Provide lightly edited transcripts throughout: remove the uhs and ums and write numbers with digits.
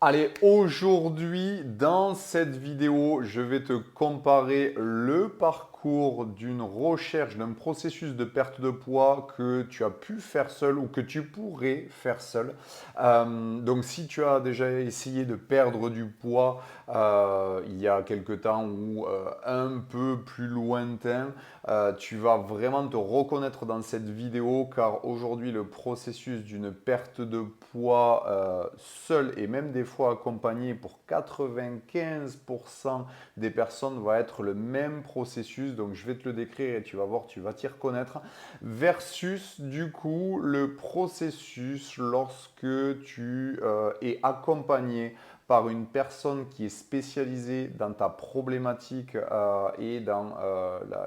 Allez, aujourd'hui, dans cette vidéo, je vais te comparer le parcours d'une recherche, d'un processus de perte de poids que tu as pu faire seul ou que tu pourrais faire seul. Donc, si tu as déjà essayé de perdre du poids il y a quelque temps ou un peu plus lointain, tu vas vraiment te reconnaître dans cette vidéo car aujourd'hui, le processus d'une perte de poids seul et même des fois accompagné pour 95% des personnes va être le même processus. Donc je vais te le décrire et tu vas voir, tu vas t'y reconnaître. Versus du coup le processus lorsque tu es accompagné par une personne qui est spécialisée dans ta problématique et dans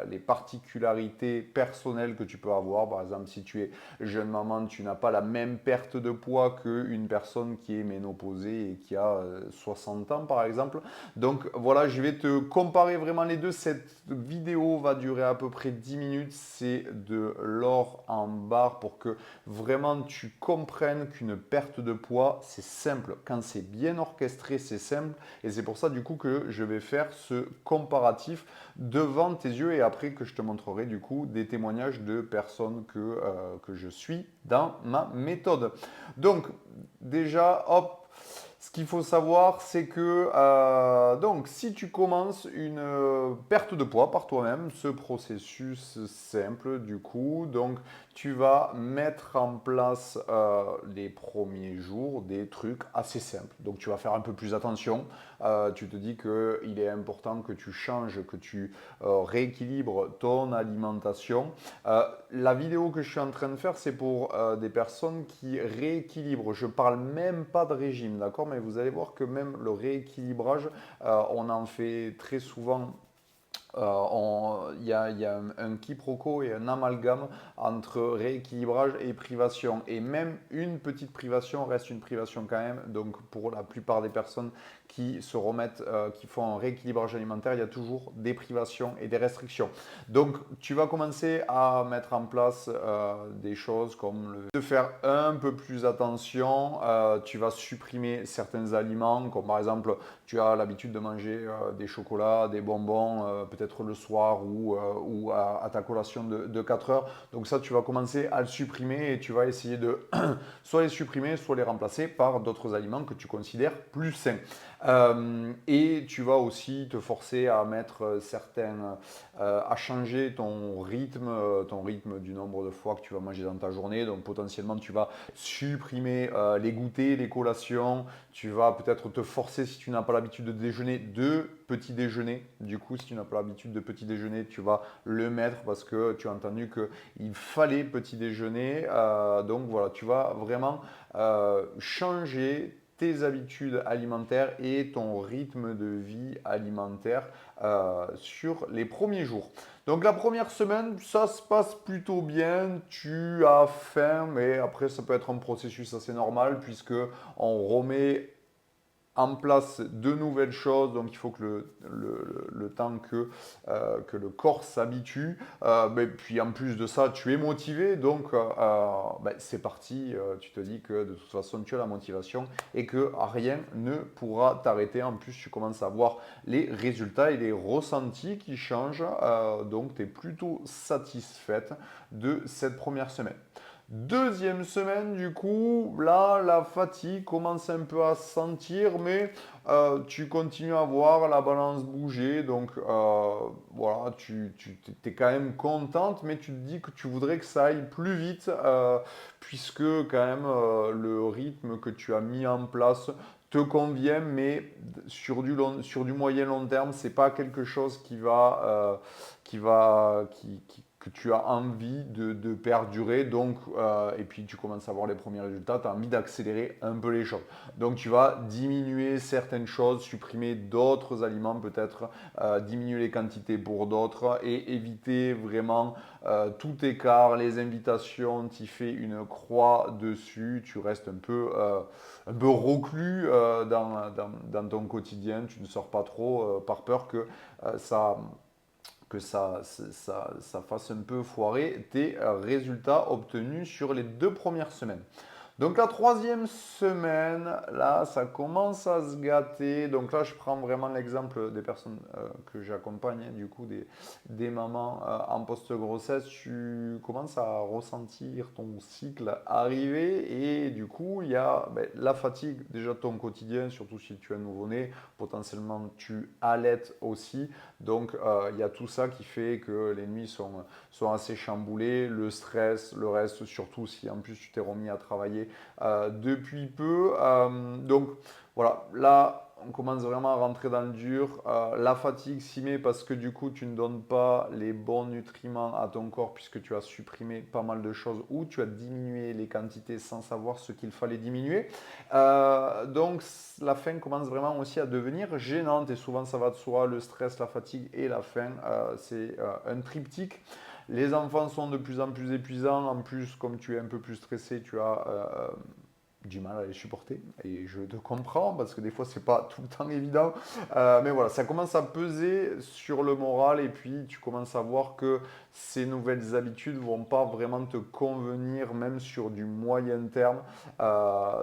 les particularités personnelles que tu peux avoir. Par exemple, si tu es jeune maman, tu n'as pas la même perte de poids qu'une personne qui est ménopausée et qui a 60 ans, par exemple. Donc voilà, je vais te comparer vraiment les deux. Cette vidéo va durer à peu près 10 minutes. C'est de l'or en barre pour que vraiment tu comprennes qu'une perte de poids, c'est simple. Quand c'est bien orchestré, c'est simple. Et c'est pour ça du coup que je vais faire ce comparatif devant tes yeux et après que je te montrerai du coup des témoignages de personnes que je suis dans ma méthode. Donc déjà, hop, ce qu'il faut savoir, c'est que donc si tu commences une perte de poids par toi-même, ce processus simple du coup, donc tu vas mettre en place les premiers jours des trucs assez simples. Donc tu vas faire un peu plus attention. Tu te dis qu'il est important que tu changes, que tu rééquilibres ton alimentation. La vidéo que je suis en train de faire, c'est pour des personnes qui rééquilibrent. Je parle même pas de régime, d'accord? Mais vous allez voir que même le rééquilibrage, on en fait très souvent. Il y a un quiproquo et un amalgame entre rééquilibrage et privation. Et même une petite privation reste une privation quand même. Donc pour la plupart des personnes qui se remettent, qui font un rééquilibrage alimentaire, il y a toujours des privations et des restrictions. Donc tu vas commencer à mettre en place des choses comme de faire un peu plus attention. Tu vas supprimer certains aliments, comme par exemple tu as l'habitude de manger des chocolats, des bonbons, peut-être le soir ou à ta collation de 4 heures. Donc ça, tu vas commencer à le supprimer et tu vas essayer de soit les supprimer, soit les remplacer par d'autres aliments que tu considères plus sains. Et tu vas aussi te forcer à mettre à changer ton rythme du nombre de fois que tu vas manger dans ta journée. Donc potentiellement, tu vas supprimer les goûters, les collations. Tu vas peut-être te forcer, si tu n'as pas l'habitude de déjeuner, de petit déjeuner. Du coup, si tu n'as pas l'habitude de petit déjeuner, tu vas le mettre parce que tu as entendu qu'il fallait petit déjeuner. Donc voilà, tu vas vraiment changer tes habitudes alimentaires et ton rythme de vie alimentaire sur les premiers jours. Donc la première semaine, ça se passe plutôt bien, tu as faim, mais après ça peut être un processus assez normal puisque on remet en place de nouvelles choses, donc il faut que le temps que le corps s'habitue. Puis en plus de ça, tu es motivé, donc c'est parti. Tu te dis que de toute façon, tu as la motivation et que rien ne pourra t'arrêter. En plus, tu commences à voir les résultats et les ressentis qui changent, donc tu es plutôt satisfaite de cette première semaine. Deuxième semaine, du coup, là, la fatigue commence un peu à se sentir, mais tu continues à voir la balance bouger. Donc, voilà, tu es quand même contente, mais tu te dis que tu voudrais que ça aille plus vite, puisque quand même le rythme que tu as mis en place te convient, mais sur du moyen long terme, c'est pas quelque chose que tu as envie de perdurer. Donc, et puis tu commences à voir les premiers résultats, tu as envie d'accélérer un peu les choses. Donc tu vas diminuer certaines choses, supprimer d'autres aliments peut-être, diminuer les quantités pour d'autres et éviter vraiment tout écart, les invitations, tu fais une croix dessus, tu restes un peu reclus dans ton quotidien, tu ne sors pas trop par peur ça fasse un peu foirer tes résultats obtenus sur les 2 premières semaines. Donc la troisième semaine, là, ça commence à se gâter. Donc là, je prends vraiment l'exemple des personnes que j'accompagne, hein, du coup, des mamans en post-grossesse. Tu commences à ressentir ton cycle arriver et du coup, il y a ben, la fatigue déjà de ton quotidien, surtout si tu es un nouveau-né. Potentiellement, tu allaites aussi. Donc, il y a tout ça qui fait que les nuits sont assez chamboulées, le stress, le reste, surtout si en plus tu t'es remis à travailler depuis peu. Donc voilà, là on commence vraiment à rentrer dans le dur. La fatigue s'y met parce que du coup tu ne donnes pas les bons nutriments à ton corps puisque tu as supprimé pas mal de choses ou tu as diminué les quantités sans savoir ce qu'il fallait diminuer. Donc la faim commence vraiment aussi à devenir gênante et souvent ça va de soi, le stress, la fatigue et la faim, c'est un triptyque. Les enfants sont de plus en plus épuisants. En plus, comme tu es un peu plus stressé, tu as du mal à les supporter. Et je te comprends parce que des fois, c'est pas tout le temps évident. Mais voilà, ça commence à peser sur le moral et puis tu commences à voir que ces nouvelles habitudes vont pas vraiment te convenir, même sur du moyen terme.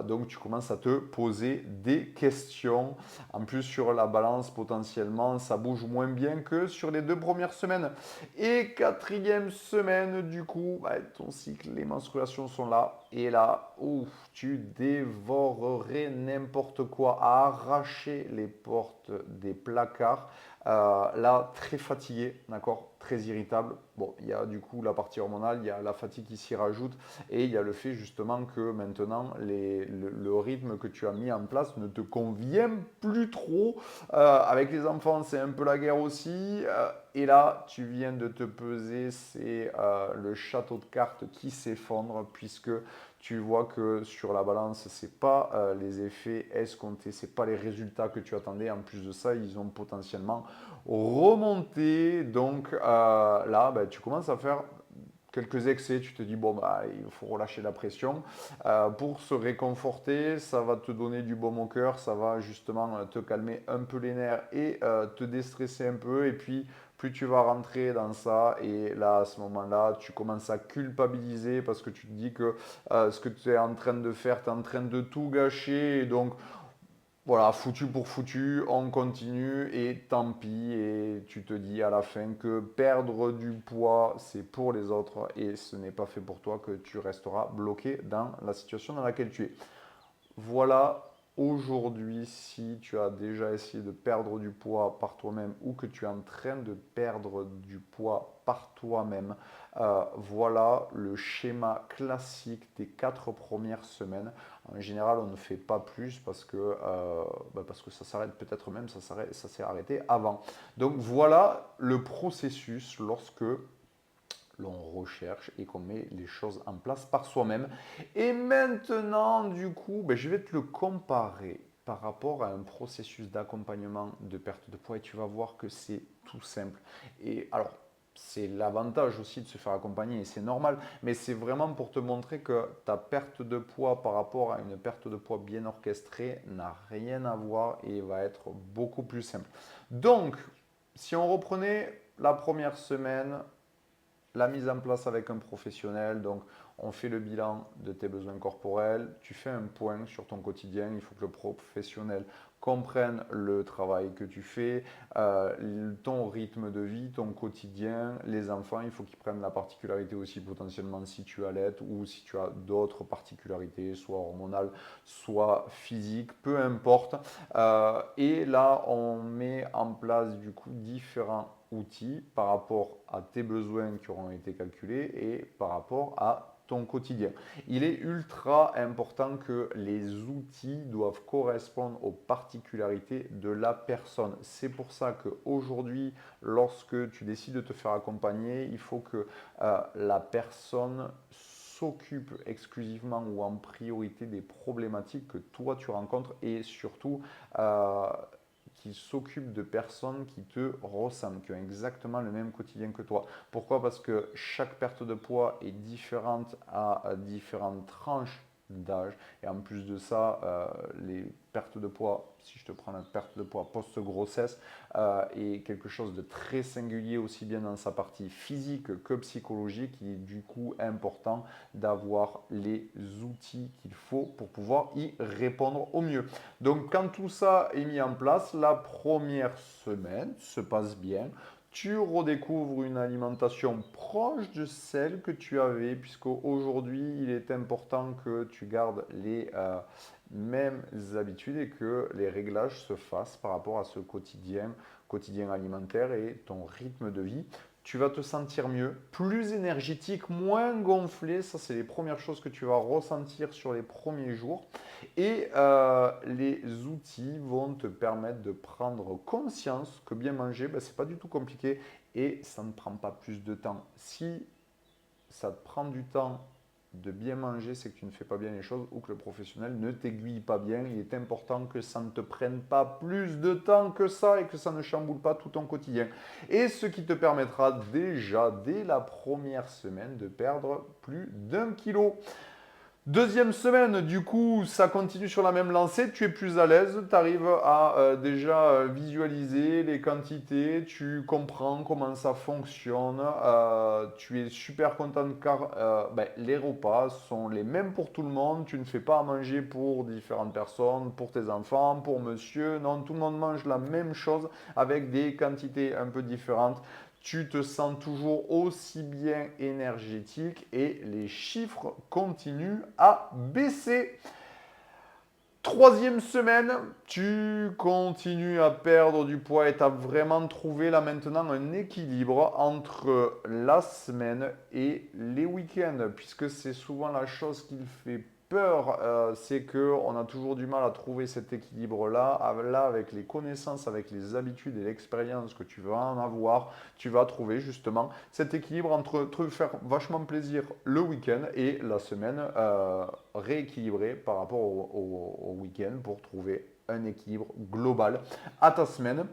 Donc, tu commences à te poser des questions. En plus, sur la balance, potentiellement, ça bouge moins bien que sur les 2 premières semaines. Et quatrième semaine, du coup, bah, ton cycle, les menstruations sont là. Et là, ouf, tu dévorerais n'importe quoi, à arracher les portes des placards. Là, très fatigué, d'accord, très irritable. Bon, il y a du coup la partie hormonale, il y a la fatigue qui s'y rajoute et il y a le fait justement que maintenant le rythme que tu as mis en place ne te convient plus trop. Avec les enfants, c'est un peu la guerre aussi. Et là, tu viens de te peser, c'est le château de cartes qui s'effondre puisque tu vois que sur la balance, c'est pas les effets escomptés, c'est pas les résultats que tu attendais. En plus de ça, ils ont potentiellement remonté. Donc là, bah, tu commences à faire quelques excès, tu te dis, bon, bah, il faut relâcher la pression. Pour se réconforter, ça va te donner du baume au cœur, ça va justement te calmer un peu les nerfs et te déstresser un peu. Et puis, plus tu vas rentrer dans ça, et là, à ce moment-là, tu commences à culpabiliser parce que tu te dis que ce que tu es en train de faire, tu es en train de tout gâcher. Et donc, voilà, foutu pour foutu, on continue et tant pis. Et tu te dis à la fin que perdre du poids, c'est pour les autres et ce n'est pas fait pour toi, que tu resteras bloqué dans la situation dans laquelle tu es. Voilà, aujourd'hui, si tu as déjà essayé de perdre du poids par toi-même ou que tu es en train de perdre du poids par toi-même, voilà le schéma classique des 4 premières semaines. En général, on ne fait pas plus parce que ça s'arrête peut-être même, ça s'est arrêté avant. Donc voilà le processus lorsque l'on recherche et qu'on met les choses en place par soi-même. Et maintenant, du coup, ben, je vais te le comparer par rapport à un processus d'accompagnement de perte de poids et tu vas voir que c'est tout simple. Et alors, c'est l'avantage aussi de se faire accompagner et c'est normal, mais c'est vraiment pour te montrer que ta perte de poids par rapport à une perte de poids bien orchestrée n'a rien à voir et va être beaucoup plus simple. Donc, si on reprenait la première semaine, la mise en place avec un professionnel, donc on fait le bilan de tes besoins corporels, tu fais un point sur ton quotidien, il faut que le professionnel comprenne le travail que tu fais, ton rythme de vie, ton quotidien, les enfants, il faut qu'ils prennent la particularité aussi potentiellement si tu allaites ou si tu as d'autres particularités, soit hormonales, soit physiques, peu importe. Et là, on met en place du coup différents outils par rapport à tes besoins qui auront été calculés et par rapport à ton quotidien. Il est ultra important que les outils doivent correspondre aux particularités de la personne. C'est pour ça qu'aujourd'hui, lorsque tu décides de te faire accompagner, il faut que la personne s'occupe exclusivement ou en priorité des problématiques que toi tu rencontres et surtout qui s'occupe de personnes qui te ressemblent, qui ont exactement le même quotidien que toi. Pourquoi? Parce que chaque perte de poids est différente à différentes tranches d'âge. Et en plus de ça, les pertes de poids, si je te prends la perte de poids post-grossesse, est quelque chose de très singulier aussi bien dans sa partie physique que psychologique. Il est du coup important d'avoir les outils qu'il faut pour pouvoir y répondre au mieux. Donc quand tout ça est mis en place, la première semaine se passe bien. Tu redécouvres une alimentation proche de celle que tu avais, puisqu'aujourd'hui, il est important que tu gardes les mêmes habitudes et que les réglages se fassent par rapport à ce quotidien alimentaire et ton rythme de vie. Tu vas te sentir mieux, plus énergétique, moins gonflé. Ça, c'est les premières choses que tu vas ressentir sur les premiers jours. Et les outils vont te permettre de prendre conscience que bien manger, ben, ce n'est pas du tout compliqué et ça ne prend pas plus de temps. Si ça te prend du temps de bien manger, c'est que tu ne fais pas bien les choses ou que le professionnel ne t'aiguille pas bien. Il est important que ça ne te prenne pas plus de temps que ça et que ça ne chamboule pas tout ton quotidien. Et ce qui te permettra déjà, dès la première semaine, de perdre plus d'1 kilo. Deuxième semaine, du coup, ça continue sur la même lancée, tu es plus à l'aise, tu arrives à déjà visualiser les quantités, tu comprends comment ça fonctionne, tu es super content car ben, les repas sont les mêmes pour tout le monde, tu ne fais pas à manger pour différentes personnes, pour tes enfants, pour monsieur, non, tout le monde mange la même chose avec des quantités un peu différentes. Tu te sens toujours aussi bien énergétique et les chiffres continuent à baisser. Troisième semaine, tu continues à perdre du poids et tu as vraiment trouvé là maintenant un équilibre entre la semaine et les week-ends, puisque c'est souvent la chose qui fait peur, c'est qu'on a toujours du mal à trouver cet équilibre-là. Là, avec les connaissances, avec les habitudes et l'expérience que tu vas en avoir, tu vas trouver justement cet équilibre entre te faire vachement plaisir le week-end et la semaine rééquilibrée par rapport au week-end pour trouver un équilibre global à ta semaine.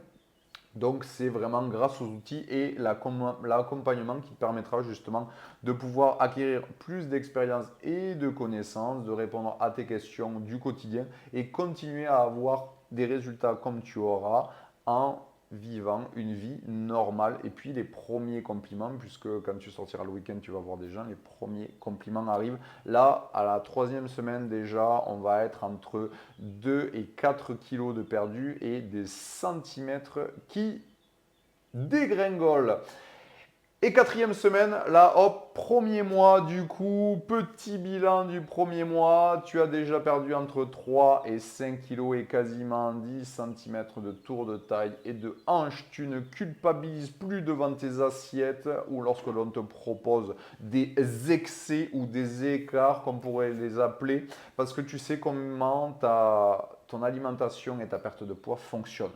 Donc c'est vraiment grâce aux outils et l'accompagnement qui te permettra justement de pouvoir acquérir plus d'expérience et de connaissances, de répondre à tes questions du quotidien et continuer à avoir des résultats comme tu auras en vivant une vie normale. Et puis les premiers compliments, puisque quand tu sortiras le week-end, tu vas voir des gens, les premiers compliments arrivent. Là, à la troisième semaine déjà, on va être entre 2 et 4 kilos de perdu et des centimètres qui dégringolent. Et quatrième semaine, là, hop, premier mois, du coup, petit bilan du premier mois, tu as déjà perdu entre 3 et 5 kilos et quasiment 10 centimètres de tour de taille et de hanche. Tu ne culpabilises plus devant tes assiettes ou lorsque l'on te propose des excès ou des écarts, comme on pourrait les appeler, parce que tu sais comment ton alimentation et ta perte de poids fonctionnent.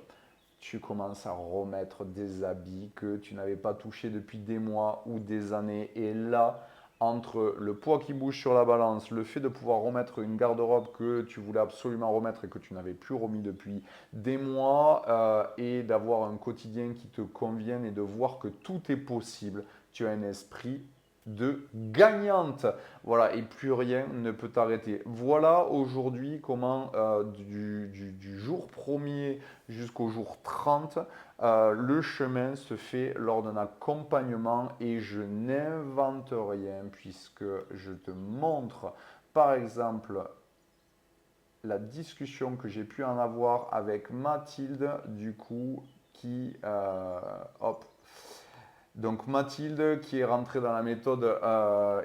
Tu commences à remettre des habits que tu n'avais pas touchés depuis des mois ou des années. Et là, entre le poids qui bouge sur la balance, le fait de pouvoir remettre une garde-robe que tu voulais absolument remettre et que tu n'avais plus remis depuis des mois, et d'avoir un quotidien qui te convienne et de voir que tout est possible, tu as un esprit de gagnante. Voilà, et plus rien ne peut t'arrêter. Voilà aujourd'hui comment du jour premier jusqu'au jour 30, le chemin se fait lors d'un accompagnement et je n'invente rien puisque je te montre par exemple la discussion que j'ai pu en avoir avec Mathilde du coup qui hop. Donc Mathilde qui est rentrée dans la méthode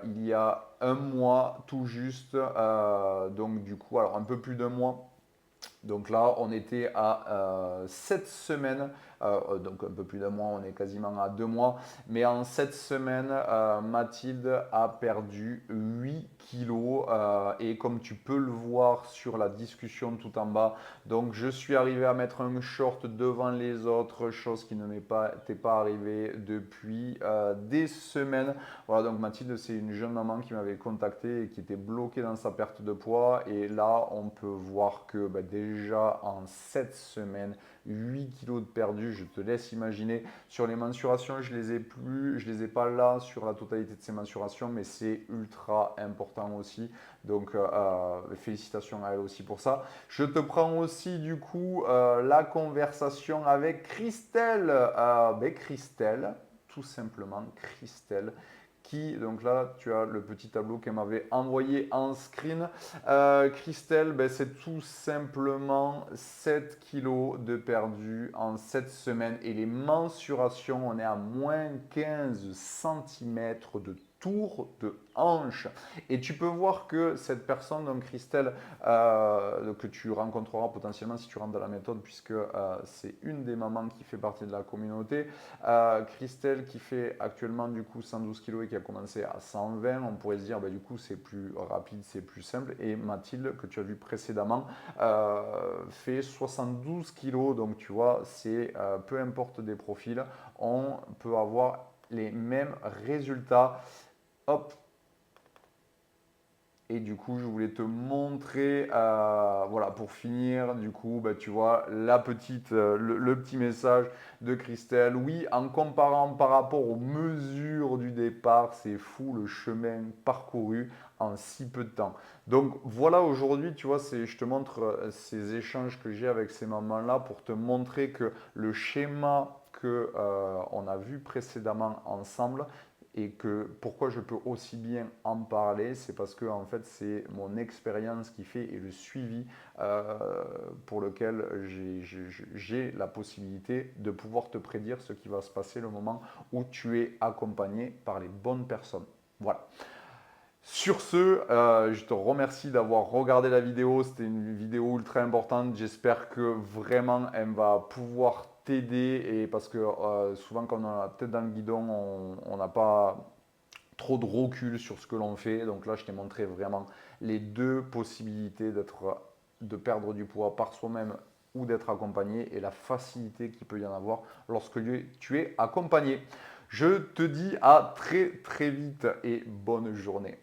il y a un mois tout juste, donc du coup alors un peu plus d'1 mois. Donc là, on était à 7 semaines, donc un peu plus d'1 mois, on est quasiment à 2 mois. Mais en 7 semaines, Mathilde a perdu 8 kilos. Et comme tu peux le voir sur la discussion tout en bas, donc je suis arrivé à mettre un short devant les autres, chose qui ne m'était pas arrivée depuis des semaines. Voilà, donc Mathilde, c'est une jeune maman qui m'avait contacté et qui était bloquée dans sa perte de poids. Et là, on peut voir que déjà en 7 semaines, 8 kilos de perdu, dessus, je te laisse imaginer. Sur les mensurations, je les ai pas là sur la totalité de ces mensurations, mais c'est ultra important aussi. Donc félicitations à elle aussi pour ça. Je te prends aussi du coup la conversation avec Christelle. Christelle, tout simplement Christelle, qui, donc là, tu as le petit tableau qu'elle m'avait envoyé en screen. Christelle, c'est tout simplement 7 kilos de perdu en 7 semaines. Et les mensurations, on est à moins 15 cm de tour de hanche. Et tu peux voir que cette personne, donc Christelle, que tu rencontreras potentiellement si tu rentres dans la méthode, puisque c'est une des mamans qui fait partie de la communauté. Christelle qui fait actuellement du coup 112 kg et qui a commencé à 120, on pourrait se dire du coup c'est plus rapide, c'est plus simple. Et Mathilde, que tu as vu précédemment, fait 72 kg. Donc tu vois, c'est peu importe des profils, on peut avoir les mêmes résultats. Hop. Et du coup, je voulais te montrer, voilà, pour finir, du coup, tu vois, le petit message de Christelle. Oui, en comparant par rapport aux mesures du départ, c'est fou le chemin parcouru en si peu de temps. Donc voilà, aujourd'hui, tu vois, je te montre ces échanges que j'ai avec ces mamans-là pour te montrer que le schéma que on a vu précédemment ensemble, et que pourquoi je peux aussi bien en parler, c'est parce que en fait c'est mon expérience qui fait et le suivi pour lequel j'ai la possibilité de pouvoir te prédire ce qui va se passer le moment où tu es accompagné par les bonnes personnes. Voilà. Sur ce, je te remercie d'avoir regardé la vidéo. C'était une vidéo ultra importante. J'espère que vraiment elle va pouvoir t'aider. Et parce que souvent quand on a la tête dans le guidon, on n'a pas trop de recul sur ce que l'on fait. Donc là, je t'ai montré vraiment les deux possibilités de perdre du poids par soi-même ou d'être accompagné et la facilité qu'il peut y en avoir lorsque tu es accompagné. Je te dis à très très vite et bonne journée.